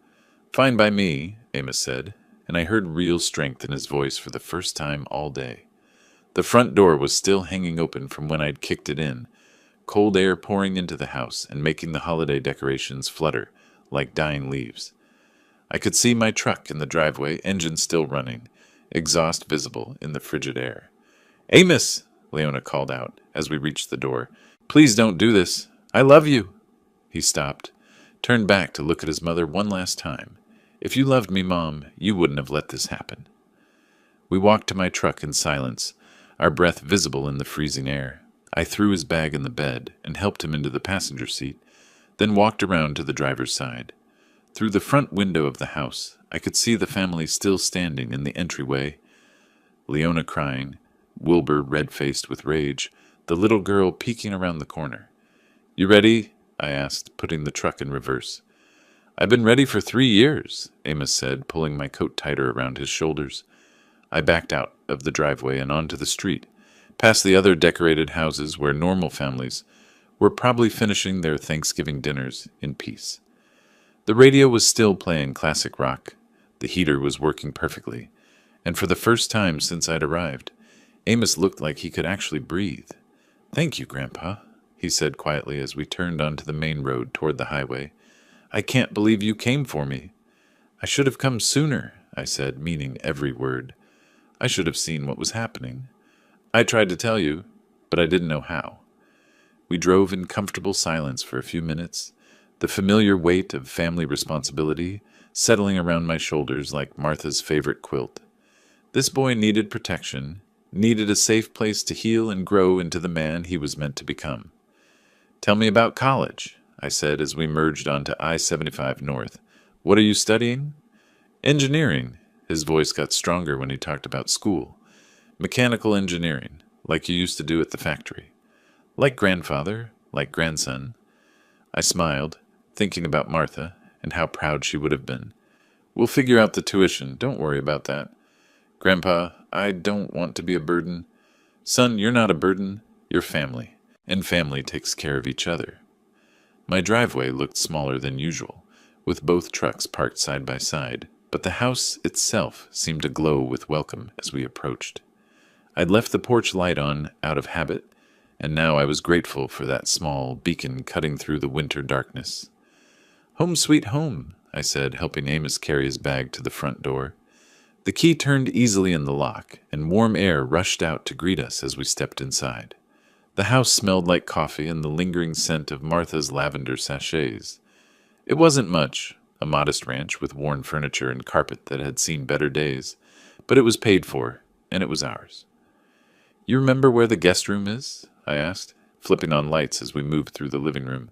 "Fine by me," Amos said, and I heard real strength in his voice for the first time all day. The front door was still hanging open from when I'd kicked it in, cold air pouring into the house and making the holiday decorations flutter like dying leaves. I could see my truck in the driveway, engine still running, exhaust visible in the frigid air. "Amos!" Leona called out as we reached the door. "Please don't do this. I love you." He stopped, turned back to look at his mother one last time. "If you loved me, Mom, you wouldn't have let this happen." We walked to my truck in silence, our breath visible in the freezing air. I threw his bag in the bed and helped him into the passenger seat, then walked around to the driver's side. Through the front window of the house, I could see the family still standing in the entryway. Leona crying, Wilbur red-faced with rage, the little girl peeking around the corner. "You ready?" I asked, putting the truck in reverse. "I've been ready for 3 years, Amos said, pulling my coat tighter around his shoulders. I backed out of the driveway and onto the street, past the other decorated houses where normal families were probably finishing their Thanksgiving dinners in peace. The radio was still playing classic rock. The heater was working perfectly, and for the first time since I'd arrived, Amos looked like he could actually breathe. "Thank you, Grandpa," he said quietly as we turned onto the main road toward the highway. "I can't believe you came for me." "I should have come sooner," I said, meaning every word. "I should have seen what was happening. I tried to tell you, but I didn't know how." We drove in comfortable silence for a few minutes, the familiar weight of family responsibility settling around my shoulders like Martha's favorite quilt. This boy needed protection, needed a safe place to heal and grow into the man he was meant to become. "Tell me about college," I said as we merged onto I-75 North. "What are you studying?" "Engineering." His voice got stronger when he talked about school. "Mechanical engineering, like you used to do at the factory." "Like grandfather, like grandson." I smiled, thinking about Martha and how proud she would have been. "We'll figure out the tuition. Don't worry about that." "Grandpa, I don't want to be a burden." "Son, you're not a burden. You're family, and family takes care of each other." My driveway looked smaller than usual, with both trucks parked side by side, but the house itself seemed to glow with welcome as we approached. I'd left the porch light on out of habit, and now I was grateful for that small beacon cutting through the winter darkness. "Home sweet home," I said, helping Amos carry his bag to the front door. The key turned easily in the lock, and warm air rushed out to greet us as we stepped inside. The house smelled like coffee and the lingering scent of Martha's lavender sachets. It wasn't much, a modest ranch with worn furniture and carpet that had seen better days, but it was paid for, and it was ours. "You remember where the guest room is?" I asked, flipping on lights as we moved through the living room.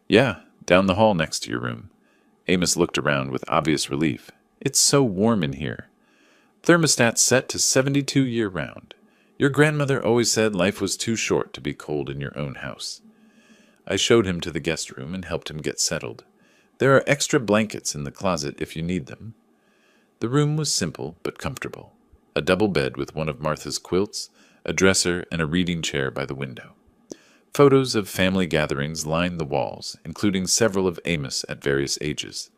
"Yeah, down the hall next to your room." Amos looked around with obvious relief. "It's so warm in here. Thermostat set to 72 year-round. Your grandmother always said life was too short to be cold in your own house." I showed him to the guest room and helped him get settled. There are extra blankets in the closet if you need them. The room was simple but comfortable. A double bed with one of Martha's quilts, a dresser, and a reading chair by the window. Photos of family gatherings lined the walls, including several of Amos at various ages.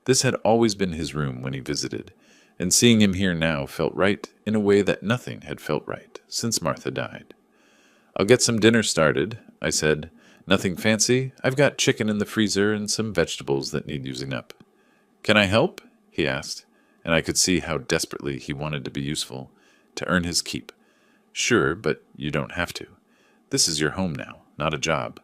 This had always been his room when he visited, and seeing him here now felt right in a way that nothing had felt right since Martha died. "I'll get some dinner started," I said. "Nothing fancy. I've got chicken in the freezer and some vegetables that need using up." "Can I help?" he asked, and I could see how desperately he wanted to be useful, to earn his keep. "Sure, but you don't have to. This is your home now, not a job."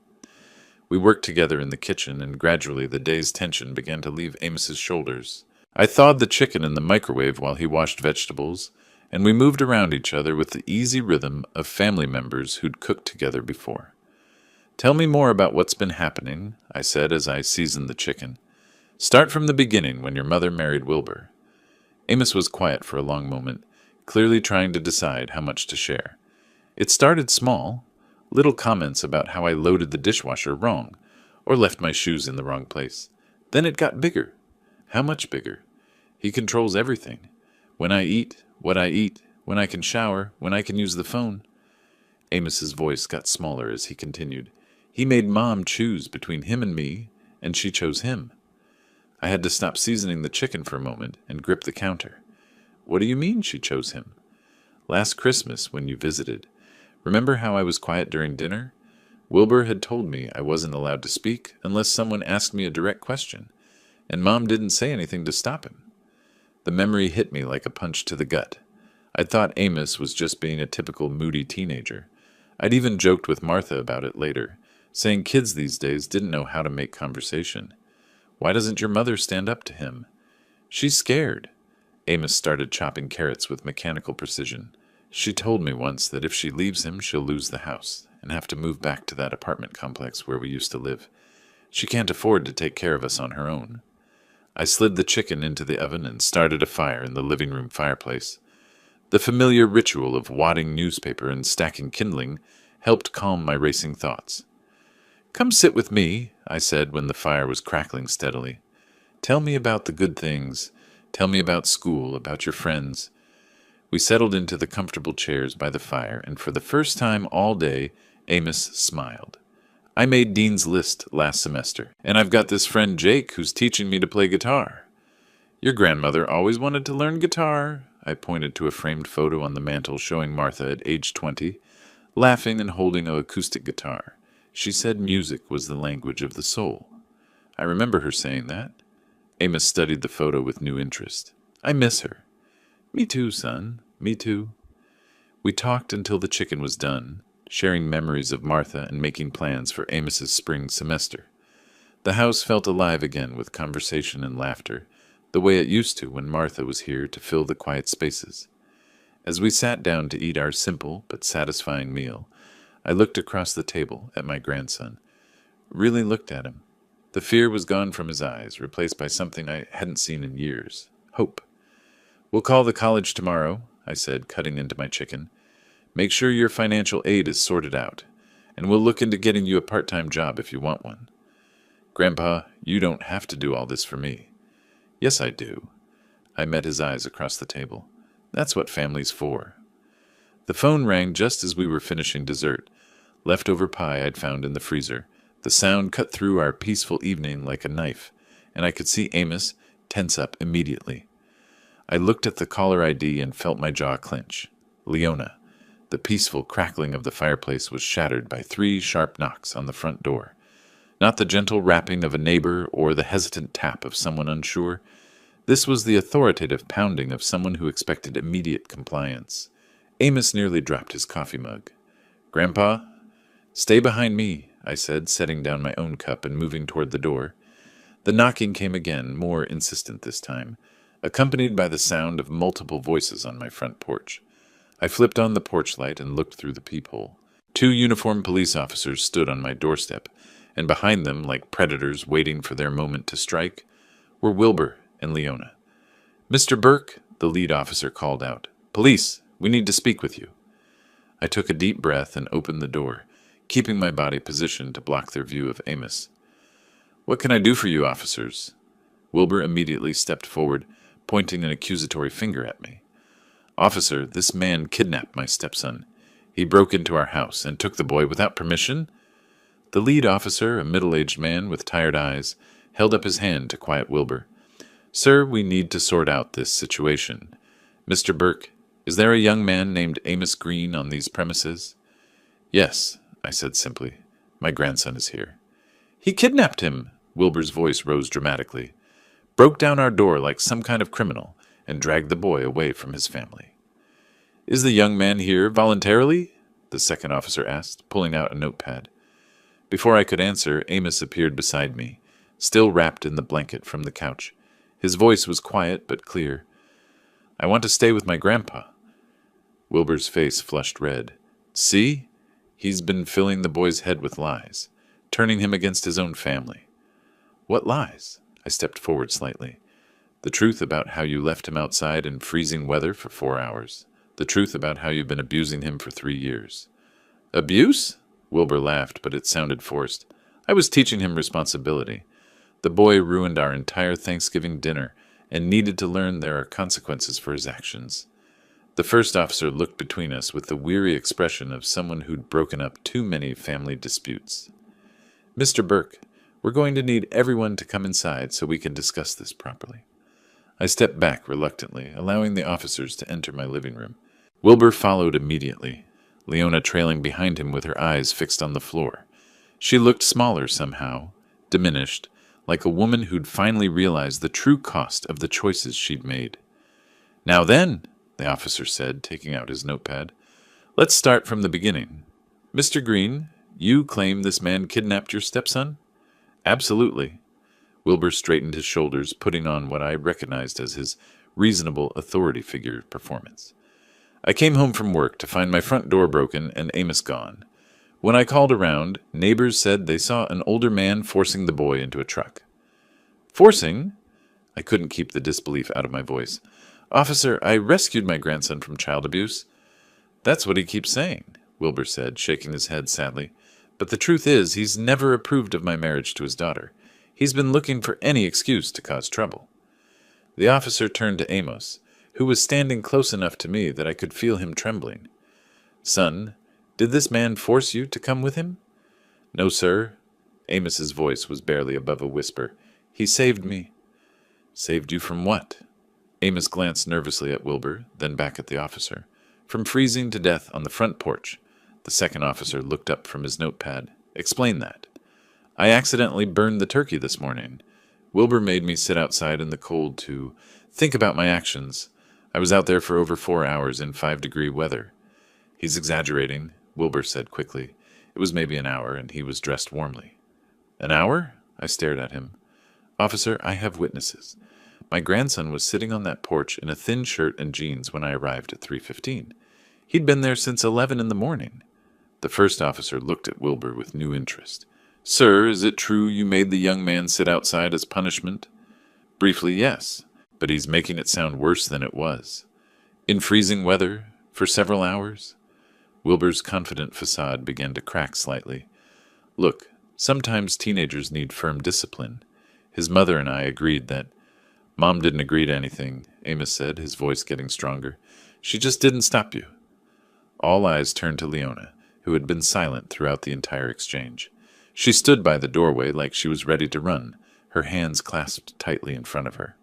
We worked together in the kitchen, and gradually the day's tension began to leave Amos's shoulders. I thawed the chicken in the microwave while he washed vegetables, and we moved around each other with the easy rhythm of family members who'd cooked together before. "Tell me more about what's been happening," I said as I seasoned the chicken. "Start from the beginning when your mother married Wilbur." Amos was quiet for a long moment, clearly trying to decide how much to share. "It started small. Little comments about how I loaded the dishwasher wrong, or left my shoes in the wrong place. Then it got bigger. How much bigger? He controls everything. When I eat, what I eat, when I can shower, when I can use the phone." Amos's voice got smaller as he continued. "He made Mom choose between him and me, and she chose him." I had to stop seasoning the chicken for a moment and grip the counter. "What do you mean she chose him?" "Last Christmas, when you visited. Remember how I was quiet during dinner? Wilbur had told me I wasn't allowed to speak unless someone asked me a direct question, and Mom didn't say anything to stop him." The memory hit me like a punch to the gut. I'd thought Amos was just being a typical moody teenager. I'd even joked with Martha about it later, saying kids these days didn't know how to make conversation. "Why doesn't your mother stand up to him?" "She's scared." Amos started chopping carrots with mechanical precision. "She told me once that if she leaves him, she'll lose the house and have to move back to that apartment complex where we used to live. She can't afford to take care of us on her own." I slid the chicken into the oven and started a fire in the living room fireplace. The familiar ritual of wadding newspaper and stacking kindling helped calm my racing thoughts. "Come sit with me," I said when the fire was crackling steadily. "Tell me about the good things. Tell me about school, about your friends." We settled into the comfortable chairs by the fire, and for the first time all day, Amos smiled. "I made Dean's List last semester, and I've got this friend Jake who's teaching me to play guitar." "Your grandmother always wanted to learn guitar." I pointed to a framed photo on the mantel showing Martha at age 20, laughing and holding an acoustic guitar. "She said music was the language of the soul." "I remember her saying that." Amos studied the photo with new interest. "I miss her." "Me too, son. Me too." We talked until the chicken was done, sharing memories of Martha and making plans for Amos's spring semester. The house felt alive again with conversation and laughter, the way it used to when Martha was here to fill the quiet spaces. As we sat down to eat our simple but satisfying meal, I looked across the table at my grandson. Really looked at him. The fear was gone from his eyes, replaced by something I hadn't seen in years. Hope. "We'll call the college tomorrow," I said, cutting into my chicken. "Make sure your financial aid is sorted out, and we'll look into getting you a part-time job if you want one." "Grandpa, you don't have to do all this for me." "Yes, I do." I met his eyes across the table. "That's what family's for." The phone rang just as we were finishing dessert, leftover pie I'd found in the freezer. The sound cut through our peaceful evening like a knife, and I could see Amos tense up immediately. I looked at the caller ID and felt my jaw clench. Leona. The peaceful crackling of the fireplace was shattered by 3 sharp knocks on the front door. Not the gentle rapping of a neighbor or the hesitant tap of someone unsure. This was the authoritative pounding of someone who expected immediate compliance. Amos nearly dropped his coffee mug. "Grandpa?" "Stay behind me," I said, setting down my own cup and moving toward the door. The knocking came again, more insistent this time, accompanied by the sound of multiple voices on my front porch. I flipped on the porch light and looked through the peephole. 2 uniformed police officers stood on my doorstep, and behind them, like predators waiting for their moment to strike, were Wilbur and Leona. "Mr. Burke," the lead officer called out. "Police, we need to speak with you." I took a deep breath and opened the door, keeping my body positioned to block their view of Amos. What can I do for you, officers? Wilbur immediately stepped forward, pointing an accusatory finger at me. Officer, this man kidnapped my stepson. He broke into our house and took the boy without permission. The lead officer, a middle-aged man with tired eyes, held up his hand to quiet Wilbur. Sir, we need to sort out this situation. Mr. Burke, is there a young man named Amos Green on these premises? Yes, I said simply. My grandson is here. He kidnapped him, Wilbur's voice rose dramatically. Broke down our door like some kind of criminal and dragged the boy away from his family. Is the young man here voluntarily? The second officer asked, pulling out a notepad. Before I could answer, Amos appeared beside me, still wrapped in the blanket from the couch. His voice was quiet but clear. I want to stay with my grandpa. Wilbur's face flushed red. See? He's been filling the boy's head with lies, turning him against his own family. What lies? I stepped forward slightly. The truth about how you left him outside in freezing weather for 4 hours. The truth about how you've been abusing him for 3 years. Abuse? Wilbur laughed, but it sounded forced. I was teaching him responsibility. The boy ruined our entire Thanksgiving dinner and needed to learn there are consequences for his actions. The first officer looked between us with the weary expression of someone who'd broken up too many family disputes. Mr. Burke, we're going to need everyone to come inside so we can discuss this properly. I stepped back reluctantly, allowing the officers to enter my living room. Wilbur followed immediately, Leona trailing behind him with her eyes fixed on the floor. She looked smaller somehow, diminished, like a woman who'd finally realized the true cost of the choices she'd made. Now then, the officer said, taking out his notepad, let's start from the beginning. Mr. Green, you claim this man kidnapped your stepson? Absolutely. Wilbur straightened his shoulders, putting on what I recognized as his reasonable authority figure performance. I came home from work to find my front door broken and Amos gone. When I called around, neighbors said they saw an older man forcing the boy into a truck. Forcing? I couldn't keep the disbelief out of my voice. Officer, I rescued my grandson from child abuse. That's what he keeps saying, Wilbur said, shaking his head sadly. But the truth is, he's never approved of my marriage to his daughter. He's been looking for any excuse to cause trouble. The officer turned to Amos, who was standing close enough to me that I could feel him trembling. Son, did this man force you to come with him? No, sir. Amos's voice was barely above a whisper. He saved me. Saved you from what? Amos glanced nervously at Wilbur, then back at the officer. From freezing to death on the front porch. The second officer looked up from his notepad. Explain that. I accidentally burned the turkey this morning. Wilbur made me sit outside in the cold to think about my actions. I was out there for over 4 hours in 5-degree weather. He's exaggerating, Wilbur said quickly. It was maybe an hour, and he was dressed warmly. An hour? I stared at him. Officer, I have witnesses. My grandson was sitting on that porch in a thin shirt and jeans when I arrived at 3:15. He'd been there since 11 in the morning. The first officer looked at Wilbur with new interest. Sir, is it true you made the young man sit outside as punishment? Briefly, yes, but he's making it sound worse than it was. In freezing weather, for several hours? Wilbur's confident facade began to crack slightly. Look, sometimes teenagers need firm discipline. His mother and I agreed that. Mom didn't agree to anything, Amos said, his voice getting stronger. She just didn't stop you. All eyes turned to Leona, who had been silent throughout the entire exchange. She stood by the doorway like she was ready to run, her hands clasped tightly in front of her.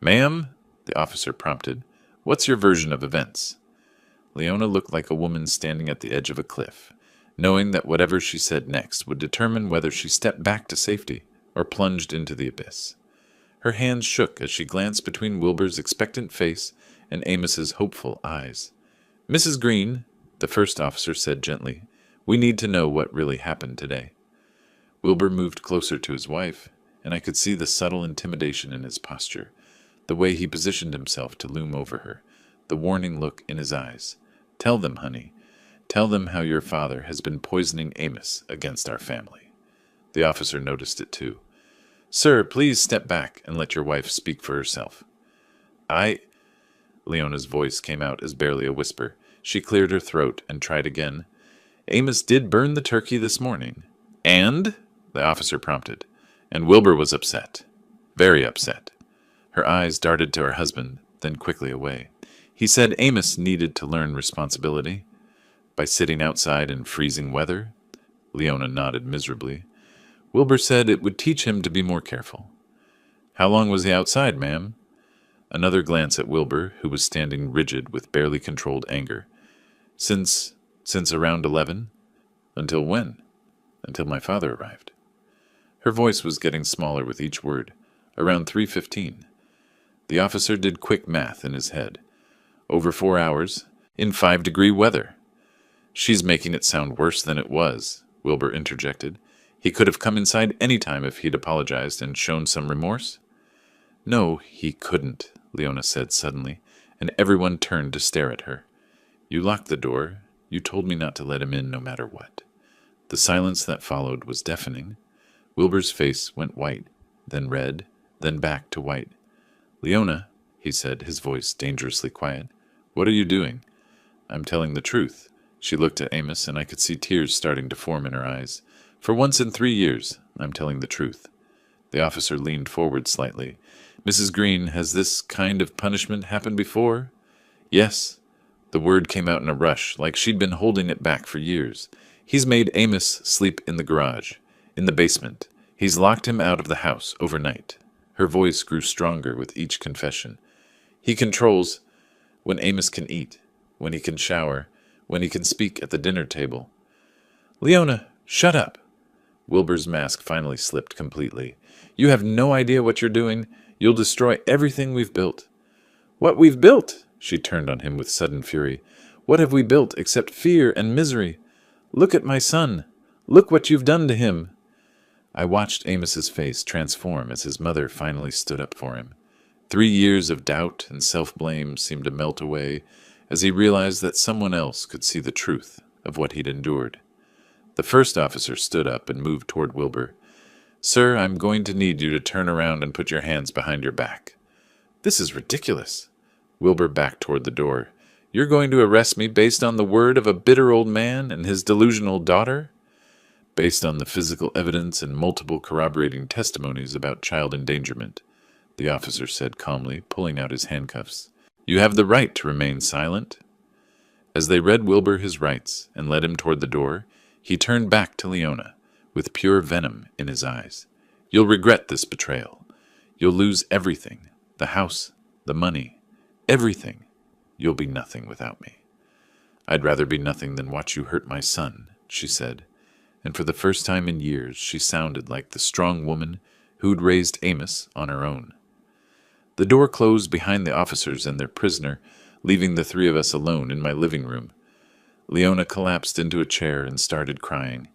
Ma'am, the officer prompted, what's your version of events? Leona looked like a woman standing at the edge of a cliff, knowing that whatever she said next would determine whether she stepped back to safety or plunged into the abyss. Her hands shook as she glanced between Wilbur's expectant face and Amos's hopeful eyes. Mrs. Green, the first officer said gently, we need to know what really happened today. Wilbur moved closer to his wife, and I could see the subtle intimidation in his posture, the way he positioned himself to loom over her, the warning look in his eyes. Tell them, honey. Tell them how your father has been poisoning Amos against our family. The officer noticed it too. Sir, please step back and let your wife speak for herself. Leona's voice came out as barely a whisper. She cleared her throat and tried again. Amos did burn the turkey this morning. And? The officer prompted. And Wilbur was upset. Very upset. Her eyes darted to her husband, then quickly away. He said Amos needed to learn responsibility. By sitting outside in freezing weather? Leona nodded miserably. Wilbur said it would teach him to be more careful. How long was he outside, ma'am? Another glance at Wilbur, who was standing rigid with barely controlled anger. Since around 11? Until when? Until my father arrived. Her voice was getting smaller with each word. Around 3:15. The officer did quick math in his head. Over 4 hours, in 5-degree weather. She's making it sound worse than it was, Wilbur interjected. He could have come inside any time if he'd apologized and shown some remorse. No, he couldn't, Leona said suddenly, and everyone turned to stare at her. You locked the door. You told me not to let him in no matter what. The silence that followed was deafening. Wilbur's face went white, then red, then back to white. Leona, he said, his voice dangerously quiet, what are you doing? I'm telling the truth. She looked at Amos, and I could see tears starting to form in her eyes. For once in 3 years, I'm telling the truth. The officer leaned forward slightly. Mrs. Green, has this kind of punishment happened before? Yes. The word came out in a rush, like she'd been holding it back for years. He's made Amos sleep in the garage, in the basement. He's locked him out of the house overnight. Her voice grew stronger with each confession. He controls when Amos can eat, when he can shower, when he can speak at the dinner table. Leona, shut up. Wilbur's mask finally slipped completely. You have no idea what you're doing. You'll destroy everything we've built. What we've built? She turned on him with sudden fury. What have we built except fear and misery? Look at my son. Look what you've done to him. I watched Amos's face transform as his mother finally stood up for him. 3 years of doubt and self-blame seemed to melt away as he realized that someone else could see the truth of what he'd endured. The first officer stood up and moved toward Wilbur. Sir, I'm going to need you to turn around and put your hands behind your back. This is ridiculous. Wilbur backed toward the door. You're going to arrest me based on the word of a bitter old man and his delusional daughter? Based on the physical evidence and multiple corroborating testimonies about child endangerment, the officer said calmly, pulling out his handcuffs. You have the right to remain silent. As they read Wilbur his rights and led him toward the door, he turned back to Leona, with pure venom in his eyes. You'll regret this betrayal. You'll lose everything, the house, the money, everything. You'll be nothing without me. I'd rather be nothing than watch you hurt my son, she said, and for the first time in years she sounded like the strong woman who'd raised Amos on her own. The door closed behind the officers and their prisoner, leaving the 3 of us alone in my living room. Leona collapsed into a chair and started crying.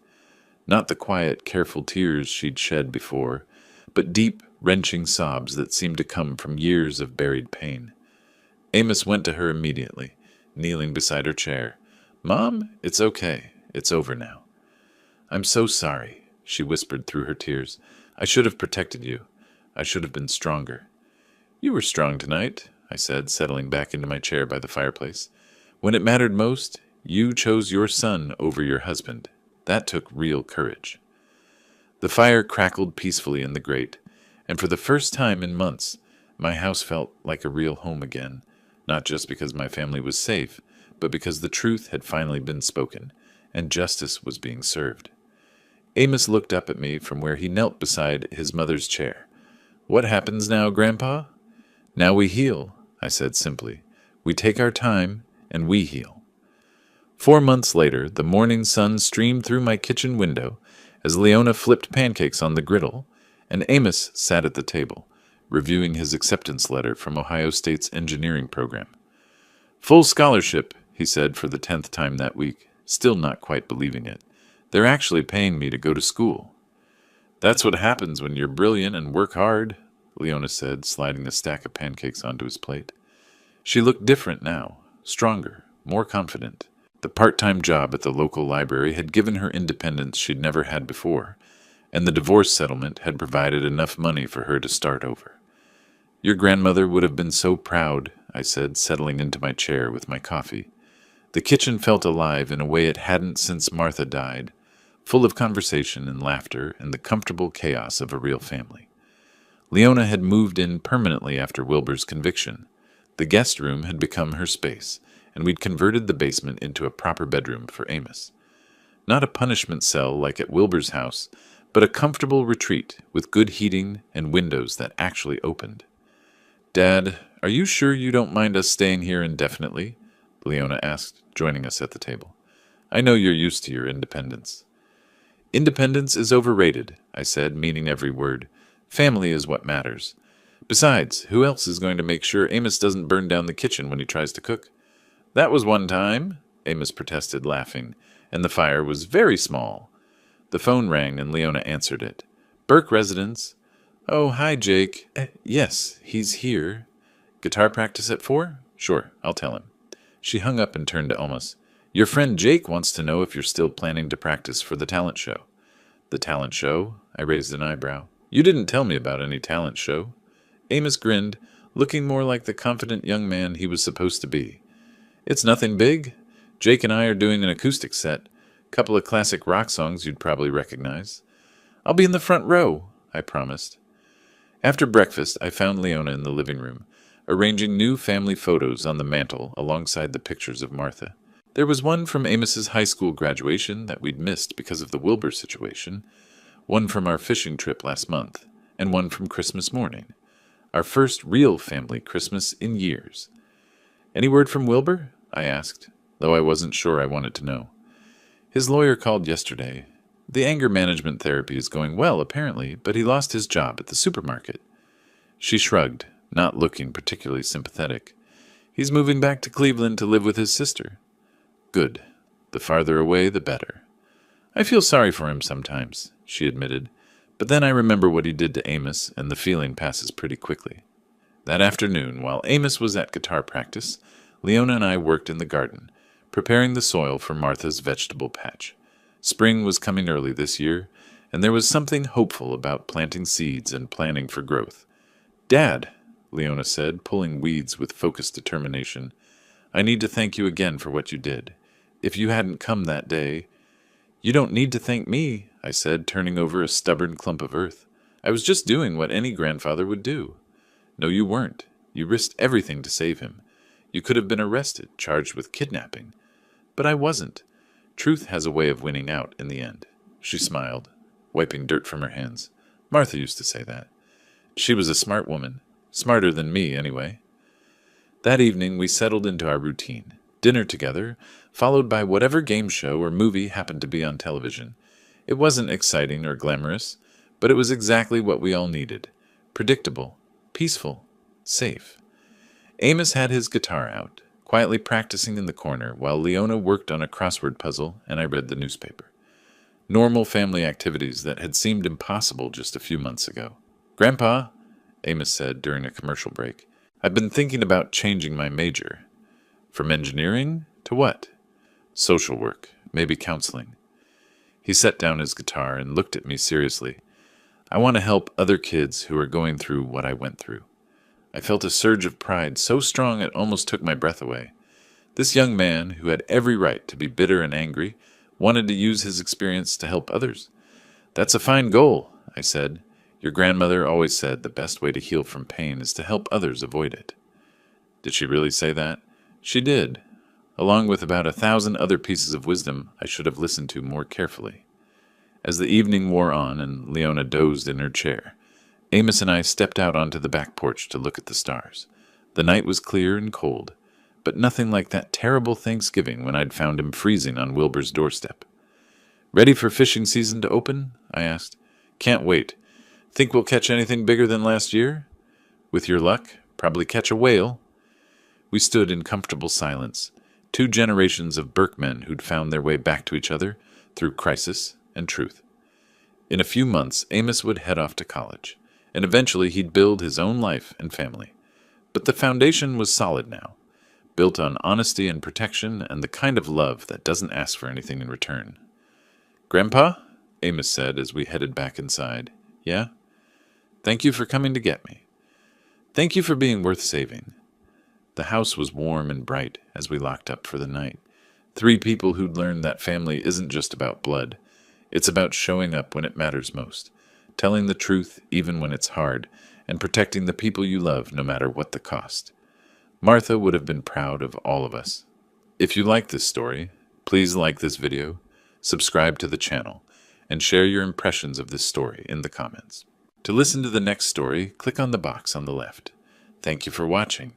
Not the quiet, careful tears she'd shed before, but deep, wrenching sobs that seemed to come from years of buried pain. Amos went to her immediately, kneeling beside her chair. Mom, it's okay. It's over now. I'm so sorry, she whispered through her tears. I should have protected you. I should have been stronger. You were strong tonight, I said, settling back into my chair by the fireplace. When it mattered most, you chose your son over your husband. That took real courage. The fire crackled peacefully in the grate, and for the first time in months, my house felt like a real home again, not just because my family was safe, but because the truth had finally been spoken, and justice was being served. Amos looked up at me from where he knelt beside his mother's chair. What happens now, Grandpa? Now we heal, I said simply. We take our time, and we heal. 4 months later, the morning sun streamed through my kitchen window as Leona flipped pancakes on the griddle, and Amos sat at the table, reviewing his acceptance letter from Ohio State's engineering program. Full scholarship, he said for the 10th time that week, still not quite believing it. They're actually paying me to go to school. That's what happens when you're brilliant and work hard, Leona said, sliding a stack of pancakes onto his plate. She looked different now, stronger, more confident. The part-time job at the local library had given her independence she'd never had before, and the divorce settlement had provided enough money for her to start over. Your grandmother would have been so proud, I said, settling into my chair with my coffee. The kitchen felt alive in a way it hadn't since Martha died, full of conversation and laughter and the comfortable chaos of a real family. Leona had moved in permanently after Wilbur's conviction. The guest room had become her space, and we'd converted the basement into a proper bedroom for Amos. Not a punishment cell like at Wilbur's house, but a comfortable retreat with good heating and windows that actually opened. "Dad, are you sure you don't mind us staying here indefinitely?" Leona asked, joining us at the table. "I know you're used to your independence." "Independence is overrated," I said, meaning every word. "Family is what matters. Besides, who else is going to make sure Amos doesn't burn down the kitchen when he tries to cook?" "That was one time," Amos protested, laughing, "and the fire was very small." The phone rang and Leona answered it. "Burke residence." "Oh, hi, Jake." Yes, he's here." "Guitar practice at 4? Sure, I'll tell him." She hung up and turned to Amos. "Your friend Jake wants to know if you're still planning to practice for the talent show." "The talent show?" I raised an eyebrow. "You didn't tell me about any talent show." Amos grinned, looking more like the confident young man he was supposed to be. "It's nothing big. Jake and I are doing an acoustic set. Couple of classic rock songs you'd probably recognize." "I'll be in the front row," I promised. After breakfast, I found Leona in the living room, arranging new family photos on the mantel alongside the pictures of Martha. There was one from Amos's high school graduation that we'd missed because of the Wilbur situation, one from our fishing trip last month, and one from Christmas morning. Our first real family Christmas in years. "Any word from Wilbur?" I asked, though I wasn't sure I wanted to know. "His lawyer called yesterday. The anger management therapy is going well, apparently, but he lost his job at the supermarket." She shrugged, not looking particularly sympathetic. "He's moving back to Cleveland to live with his sister." "Good. The farther away, the better." "I feel sorry for him sometimes," she admitted. "But then I remember what he did to Amos, and the feeling passes pretty quickly." That afternoon, while Amos was at guitar practice, Leona and I worked in the garden, preparing the soil for Martha's vegetable patch. Spring was coming early this year, and there was something hopeful about planting seeds and planning for growth. "Dad," Leona said, pulling weeds with focused determination, "I need to thank you again for what you did. If you hadn't come that day—" "You don't need to thank me," I said, turning over a stubborn clump of earth. "I was just doing what any grandfather would do." "No, you weren't. You risked everything to save him. You could have been arrested, charged with kidnapping. But I wasn't. Truth has a way of winning out in the end." She smiled, wiping dirt from her hands. "Martha used to say that. She was a smart woman. Smarter than me, anyway." That evening we settled into our routine. Dinner together, followed by whatever game show or movie happened to be on television. It wasn't exciting or glamorous, but it was exactly what we all needed. Predictable, peaceful, safe. Amos had his guitar out, quietly practicing in the corner, while Leona worked on a crossword puzzle and I read the newspaper. Normal family activities that had seemed impossible just a few months ago. "Grandpa," Amos said during a commercial break, "I've been thinking about changing my major." "From engineering to what?" "Social work, maybe counseling." He set down his guitar and looked at me seriously. "I want to help other kids who are going through what I went through." I felt a surge of pride so strong it almost took my breath away. This young man, who had every right to be bitter and angry, wanted to use his experience to help others. "That's a fine goal," I said. "Your grandmother always said the best way to heal from pain is to help others avoid it." Did she really say that? She did, along with about 1,000 other pieces of wisdom I should have listened to more carefully. As the evening wore on and Leona dozed in her chair, Amos and I stepped out onto the back porch to look at the stars. The night was clear and cold, but nothing like that terrible Thanksgiving when I'd found him freezing on Wilbur's doorstep. "Ready for fishing season to open?" I asked. "Can't wait. Think we'll catch anything bigger than last year?" "With your luck, probably catch a whale." We stood in comfortable silence, 2 generations of Berkmen who'd found their way back to each other through crisis and truth. In a few months, Amos would head off to college, and eventually he'd build his own life and family. But the foundation was solid now, built on honesty and protection and the kind of love that doesn't ask for anything in return. "Grandpa?" Amos said as we headed back inside. "Yeah?" "Thank you for coming to get me." "Thank you for being worth saving." The house was warm and bright as we locked up for the night. 3 people who'd learned that family isn't just about blood. It's about showing up when it matters most, telling the truth even when it's hard, and protecting the people you love no matter what the cost. Martha would have been proud of all of us. If you like this story, please like this video, subscribe to the channel, and share your impressions of this story in the comments. To listen to the next story, click on the box on the left. Thank you for watching,